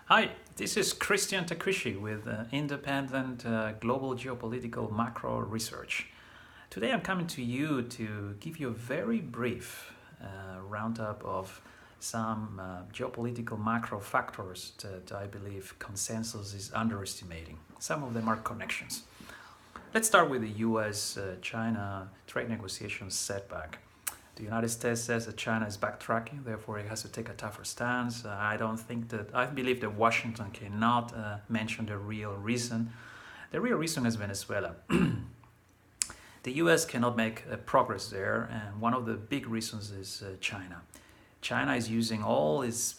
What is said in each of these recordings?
Hi, this is Christian Takushi with independent global geopolitical macro research. Today I'm coming to you to give you a very brief roundup of some geopolitical macro factors that I believe consensus is underestimating. Some of them are connections. Let's start with the US-China trade negotiations setback. The United States says that China is backtracking, therefore it has to take a tougher stance. I believe that Washington cannot mention the real reason. The real reason is Venezuela. The US cannot make progress there, and one of the big reasons is China. China is using all its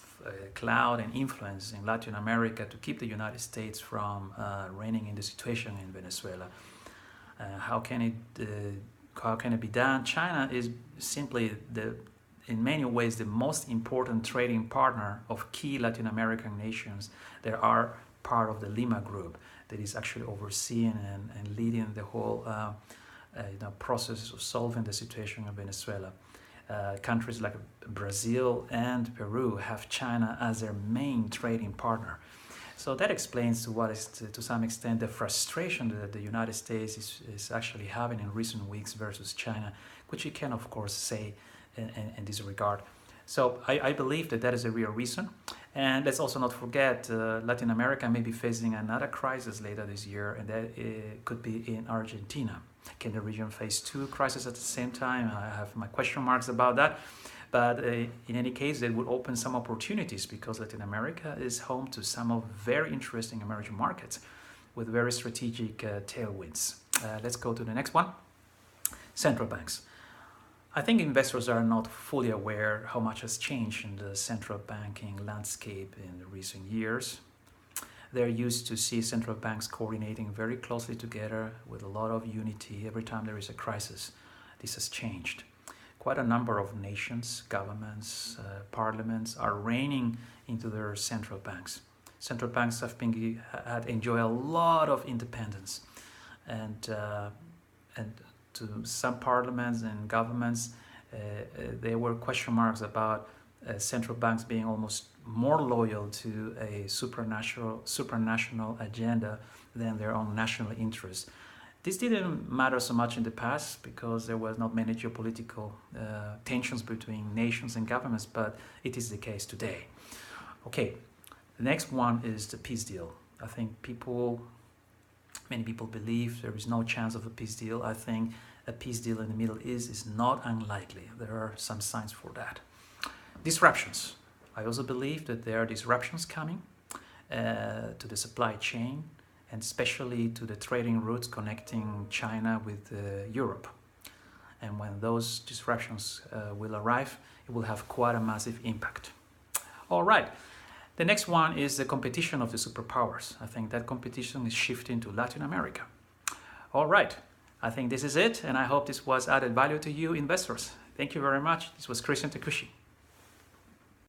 clout and influence in Latin America to keep the United States from reining in the situation in Venezuela. How can it be done? China is simply in many ways the most important trading partner of key Latin American nations that are part of the Lima group that is actually overseeing and leading the whole process of solving the situation in Venezuela. Countries like Brazil and Peru have China as their main trading partner. So that explains to some extent the frustration that the United States is actually having in recent weeks versus China, which you can of course say in this regard. So I believe that is a real reason. And let's also not forget Latin America may be facing another crisis later this year, and that could be in Argentina. Can the region face two crises at the same time? I have my question marks about that. But in any case, it would open some opportunities because Latin America is home to some of very interesting emerging markets with very strategic tailwinds. Let's go to the next one. Central banks. I think investors are not fully aware how much has changed in the central banking landscape in the recent years. They're used to see central banks coordinating very closely together with a lot of unity every time there is a crisis. This has changed. Quite a number of nations, governments, parliaments are reining into their central banks. Central banks have enjoyed a lot of independence, and to some parliaments and governments, there were question marks about central banks being almost more loyal to a supranational agenda than their own national interests. This didn't matter so much in the past because there was not many geopolitical tensions between nations and governments, but it is the case today. Okay, the next one is the peace deal. I think many people believe there is no chance of a peace deal. I think a peace deal in the Middle East is not unlikely. There are some signs for that. Disruptions. I also believe that there are disruptions coming to the supply chain, and especially to the trading routes connecting China with Europe. And when those disruptions will arrive, it will have quite a massive impact. All right, the next one is the competition of the superpowers. I think that competition is shifting to Latin America. All right, I think this is it, and I hope this was added value to you investors. Thank you very much. This was Christian Takushi.